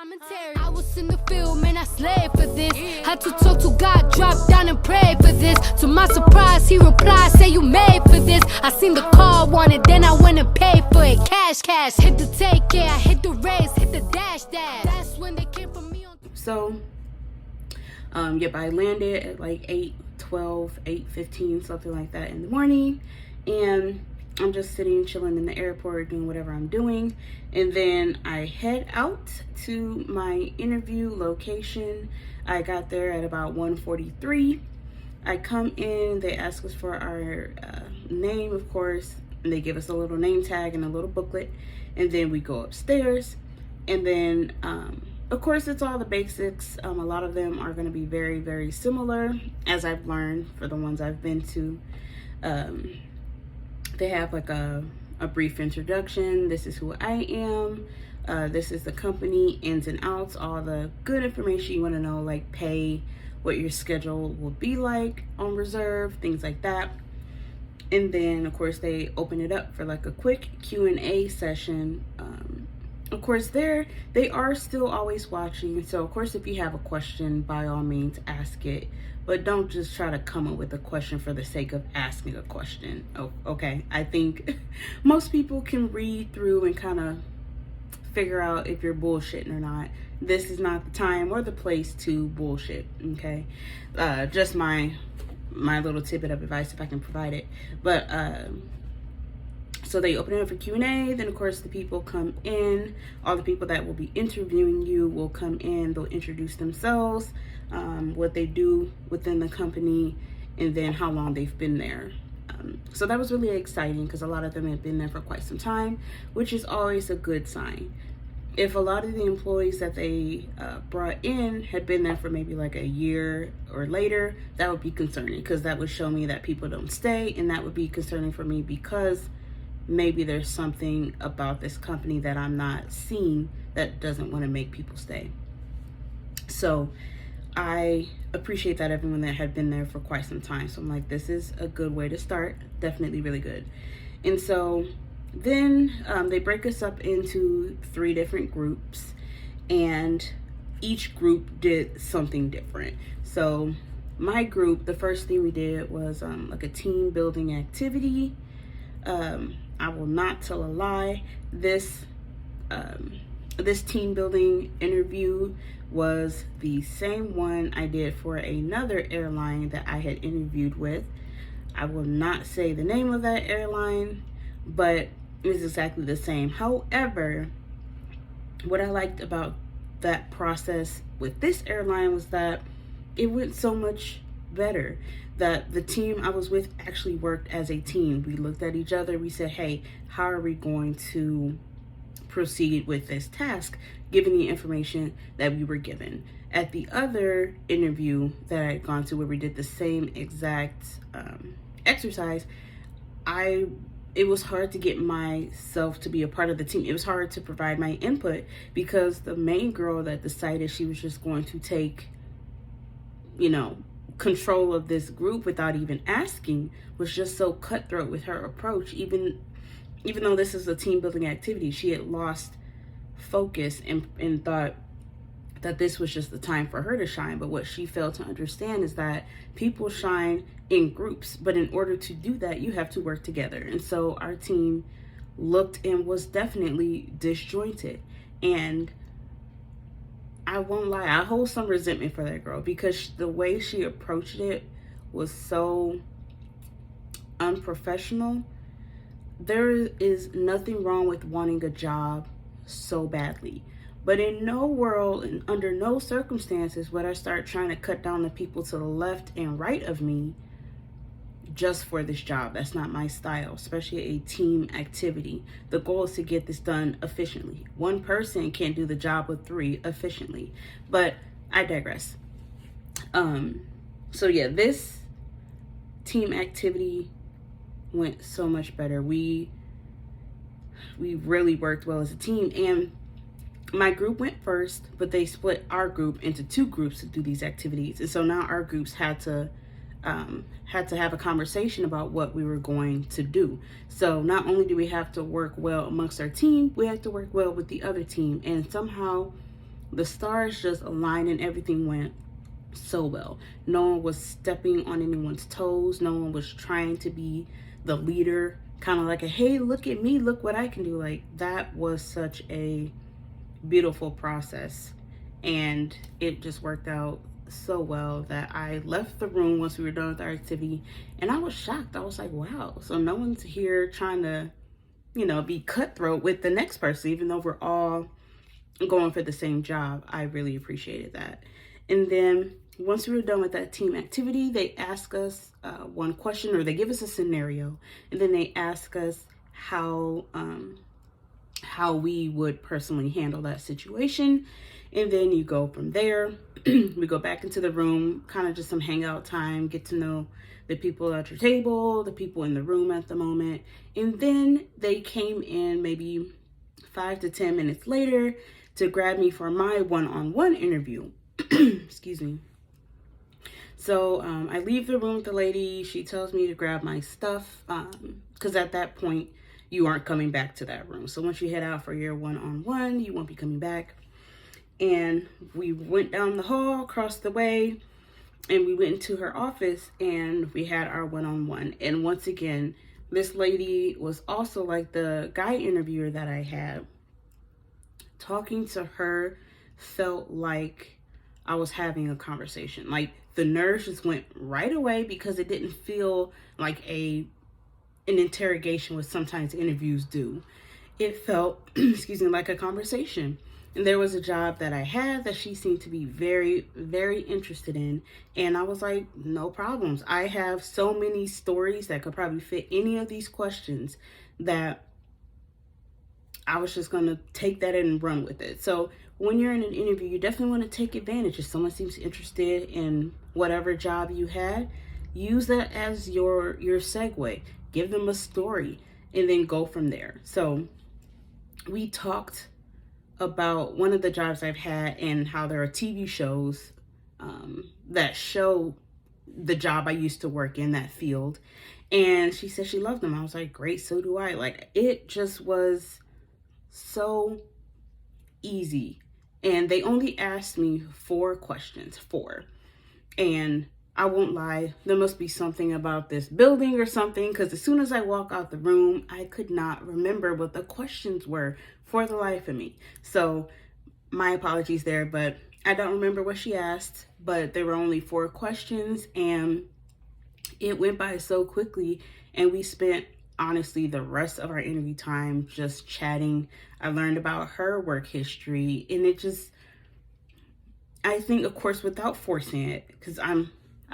commentary. I was in the field, man, I slaved for this. Had to talk to God, drop down and pray for this. To my surprise, he replied, say you made for this. I seen the car, wanted, then I went and paid for it. Cash, hit the take, yeah, I hit the race, hit the dash. That's when they came for me on. So, yep, I landed at like 8:12, 8:15, something like that in the morning. And I'm just sitting, chilling in the airport, doing whatever I'm doing. And then I head out to my interview location. I got there at about 1:43. I come in, they ask us for our name, of course, and they give us a little name tag and a little booklet. And then we go upstairs. And then, of course, it's all the basics. A lot of them are going to be very, very similar, as I've learned for the ones I've been to. They have like a brief introduction. This is who I am. This is the company, ins and outs, all the good information you want to know, like pay, what your schedule will be like on reserve, things like that. And then, of course, they open it up for like a quick Q&A session. Of course, they are still always watching. So, of course, if you have a question, by all means, ask it. But don't just try to come up with a question for the sake of asking a question. Oh, okay. I think most people can read through and kind of figure out if you're bullshitting or not. This is not the time or the place to bullshit, okay? Just my little tidbit of advice, if I can provide it. But, so they open it up for Q&A. Then, of course, the people come in. All the people that will be interviewing you will come in. They'll introduce themselves, what they do within the company, and then how long they've been there. So that was really exciting because a lot of them have been there for quite some time, which is always a good sign. If a lot of the employees that they brought in had been there for maybe like a year or later, that would be concerning because that would show me that people don't stay, and that would be concerning for me because maybe there's something about this company that I'm not seeing that doesn't want to make people stay. So I appreciate that everyone that had been there for quite some time. So I'm like, this is a good way to start. Definitely really good. And so then they break us up into 3 different groups, and each group did something different. So my group, the first thing we did was like a team building activity. I will not tell a lie. This team building interview was the same one I did for another airline that I had interviewed with. I will not say the name of that airline, but it's exactly the same. However, what I liked about that process with this airline was that it went so much better. That the team I was with actually worked as a team. We looked at each other. We said, hey, how are we going to proceed with this task, given the information that we were given? At the other interview that I had gone to, where we did the same exact exercise, it was hard to get myself to be a part of the team. It was hard to provide my input because the main girl that decided she was just going to take, control of this group without even asking was just so cutthroat with her approach. Even though this is a team building activity, she had lost focus and thought that this was just the time for her to shine. But what she failed to understand is that people shine in groups, but in order to do that, you have to work together. And so our team looked and was definitely disjointed. And I won't lie, I hold some resentment for that girl because the way she approached it was so unprofessional. There is nothing wrong with wanting a job so badly, but in no world and under no circumstances would I start trying to cut down the people to the left and right of me just for this job. That's not my style, especially a team activity. The goal is to get this done efficiently. One person can't do the job with 3 efficiently, but I digress. So yeah, this team activity went so much better. We really worked well as a team, and my group went first, but they split our group into 2 groups to do these activities. And so now our groups had to have a conversation about what we were going to do. So not only do we have to work well amongst our team, we have to work well with the other team. And somehow the stars just aligned and everything went so well. No one was stepping on anyone's toes. No one was trying to be the leader, kind of like a, hey, look at me, look what I can do. Like, that was such a beautiful process, and it just worked out so well that I left the room once we were done with our activity, and I was shocked. I was like, wow, so no one's here trying to, you know, be cutthroat with the next person, even though we're all going for the same job. I really appreciated that. And then once we were done with that team activity, they ask us one question, or they give us a scenario, and then they ask us how we would personally handle that situation. And then you go from there. We go back into the room, kind of just some hangout time, get to know the people at your table, the people in the room at the moment. And then they came in maybe 5 to 10 minutes later to grab me for my one-on-one interview. Excuse me. So I leave the room with the lady. She tells me to grab my stuff, because at that point you aren't coming back to that room. So once you head out for your one-on-one, you won't be coming back. And we went down the hall, across the way, and we went into her office, and we had our one-on-one. And once again, this lady was also like the guy interviewer that I had. Talking to her felt like I was having a conversation. Like, the nerves just went right away, because it didn't feel like an interrogation, what sometimes interviews do. It felt, excuse me, like a conversation. And there was a job that I had that she seemed to be very, very interested in. And I was like, no problems. I have so many stories that could probably fit any of these questions that I was just going to take that in and run with it. So when you're in an interview, you definitely want to take advantage. If someone seems interested in whatever job you had, use that as your segue. Give them a story and then go from there. So we talked about one of the jobs I've had and how there are TV shows that show the job I used to work in, that field. And she said she loved them. I was like, great, so do I. Like, it just was so easy. And they only asked me 4 questions, 4. And I won't lie, there must be something about this building or something, because as soon as I walk out the room, I could not remember what the questions were for the life of me. So my apologies there, but I don't remember what she asked, but there were only 4 questions, and it went by so quickly, and we spent, honestly, the rest of our interview time just chatting. I learned about her work history, and it just, I think, of course, without forcing it, because I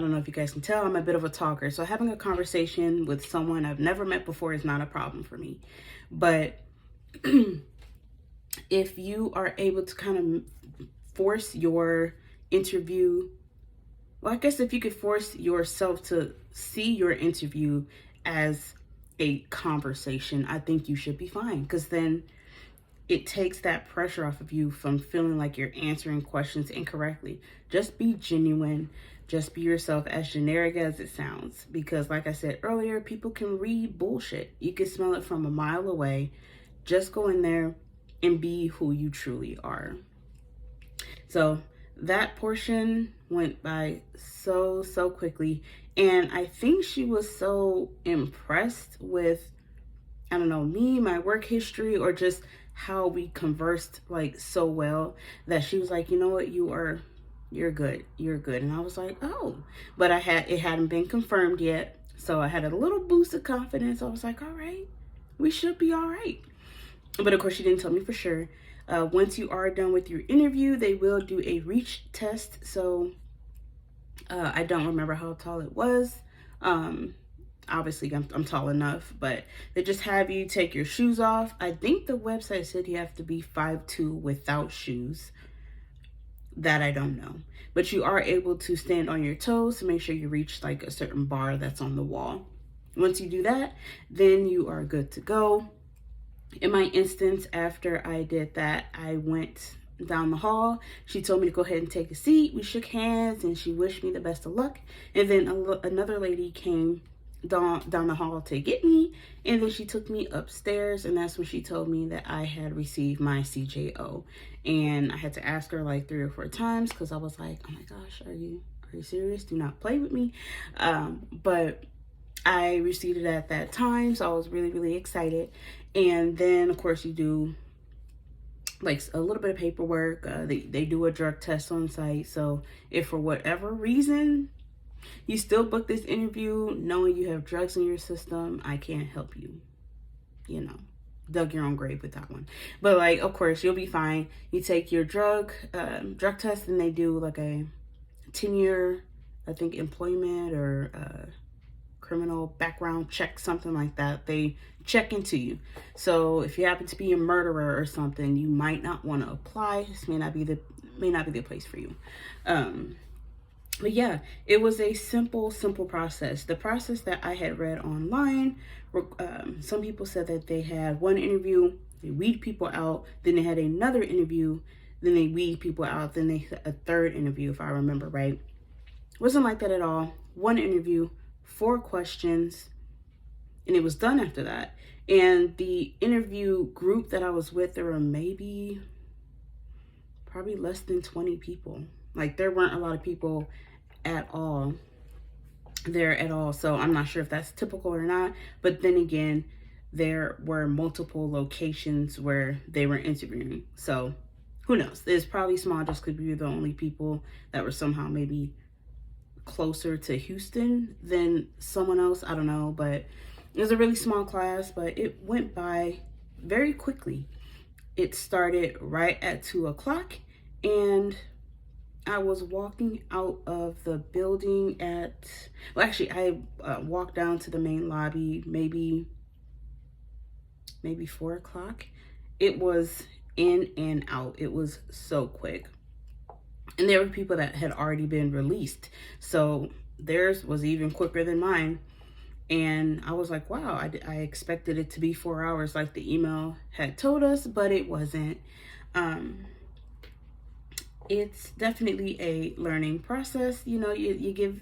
don't know if you guys can tell, I'm a bit of a talker. So having a conversation with someone I've never met before is not a problem for me. But if you are able to kind of force your interview, well, I guess if you could force yourself to see your interview as a conversation, I think you should be fine, because then it takes that pressure off of you from feeling like you're answering questions incorrectly. Just be genuine. Just be yourself, as generic as it sounds. Because like I said earlier, people can read bullshit. You can smell it from a mile away. Just go in there and be who you truly are. So that portion went by so quickly. And I think she was so impressed with, I don't know, me, my work history, or just how we conversed like so well, that she was like, you know what, you're good. And I was like, oh, but it hadn't been confirmed yet. So I had a little boost of confidence. I was like, all right, we should be all right. But of course, she didn't tell me for sure. Once you are done with your interview, they will do a reach test. So I don't remember how tall it was. Obviously I'm tall enough, but they just have you take your shoes off. I think the website said you have to be 5'2" without shoes. That I don't know, but you are able to stand on your toes to make sure you reach like a certain bar that's on the wall. Once you do that, then you are good to go. In my instance, after I did that, I went down the hall. She told me to go ahead and take a seat. We shook hands and she wished me the best of luck. And then another lady came down the hall to get me, and then she took me upstairs, and that's when she told me that I had received my CJO. And I had to ask her like 3 or 4 times because I was like, oh my gosh, are you serious? Do not play with me. But I received it at that time, so I was really, really excited. And then of course you do like a little bit of paperwork. They do a drug test on site, so if for whatever reason you still book this interview knowing you have drugs in your system, I can't help you. You know, dug your own grave with that one. But like, of course, you'll be fine. You take your drug test, and they do like a 10-year, I think, employment or criminal background check, something like that. They check into you. So if you happen to be a murderer or something, you might not want to apply. This may not be the place for you. But yeah, it was a simple process. The process that I had read online, some people said that they had one interview, they weed people out, then they had another interview, then they weed people out, then they had a third interview, if I remember right. It wasn't like that at all. One interview, 4 questions, and it was done after that. And the interview group that I was with, there were probably less than 20 people. Like, there weren't a lot of people at all there at all. So I'm not sure if that's typical or not. But then again, there were multiple locations where they were interviewing. So who knows? It's probably small just because we were the only people that were somehow maybe closer to Houston than someone else. I don't know. But it was a really small class, but it went by very quickly. It started right at 2 o'clock, and I was walking out of the building I walked down to the main lobby maybe 4 o'clock. It was in and out. It was so quick. And there were people that had already been released, so theirs was even quicker than mine. And I was like, wow, I expected it to be 4 hours like the email had told us, but it wasn't. It's definitely a learning process. You know, you give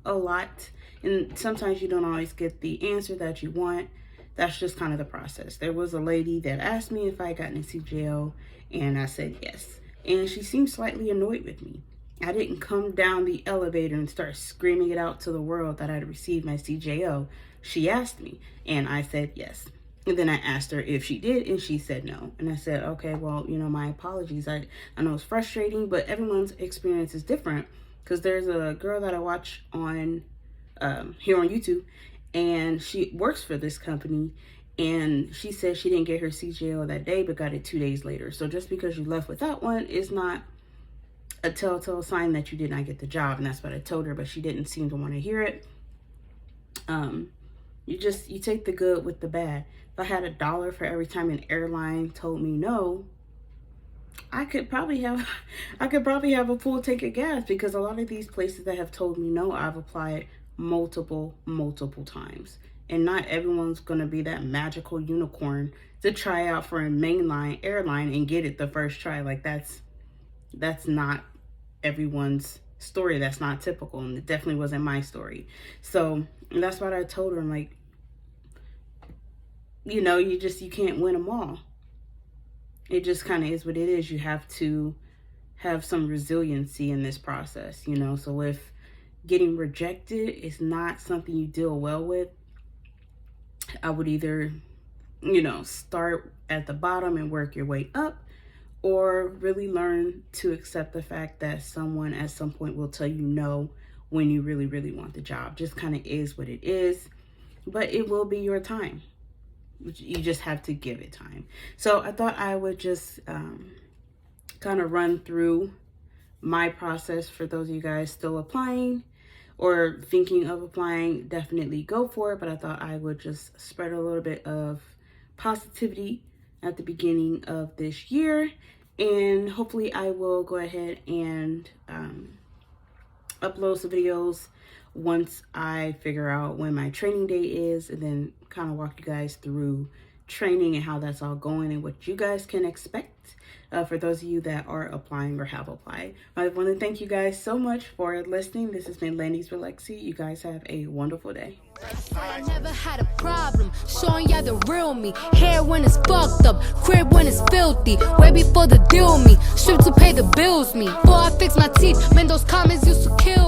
a lot, and sometimes you don't always get the answer that you want. That's just kind of the process. There was a lady that asked me if I got in CJO, and I said yes. And she seemed slightly annoyed with me. I didn't come down the elevator and start screaming it out to the world that I'd received my CJO. She asked me, and I said yes. And then I asked her if she did, and she said no. And I said, okay, well, you know, my apologies. I know it's frustrating, but everyone's experience is different. Because there's a girl that I watch on here on YouTube, and she works for this company, and she said she didn't get her CJO that day, but got it 2 days later. So just because you left with that one is not a telltale sign that you did not get the job. And that's what I told her, but she didn't seem to want to hear it. You take the good with the bad. If I had $1 for every time an airline told me no, I could probably have a full tank of gas, because a lot of these places that have told me no, I've applied multiple times. And not everyone's gonna be that magical unicorn to try out for a Mainline Airline and get it the first try. Like, that's not everyone's story. That's not typical, and it definitely wasn't my story. So that's what I told her. I'm like, you know, you can't win them all. It just kind of is what it is. You have to have some resiliency in this process, you know. So if getting rejected is not something you deal well with, I would either, you know, start at the bottom and work your way up, or really learn to accept the fact that someone at some point will tell you no when you really, really want the job. Just kind of is what it is, but it will be your time. You just have to give it time. So I thought I would just kind of run through my process for those of you guys still applying or thinking of applying. Definitely go for it, but I thought I would just spread a little bit of positivity at the beginning of this year, and hopefully I will go ahead and upload some videos once I figure out when my training day is, and then kind of walk you guys through training and how that's all going and what you guys can expect. for those of you that are applying or have applied. I want to thank you guys so much for listening. This has been Landy's with Lexi. You guys have a wonderful day. I never had a problem showing y'all the real me. Hair when it's fucked up, crib when it's filthy. Way before the deal me, strip to pay the bills me. Before I fix my teeth, man, those comments used to kill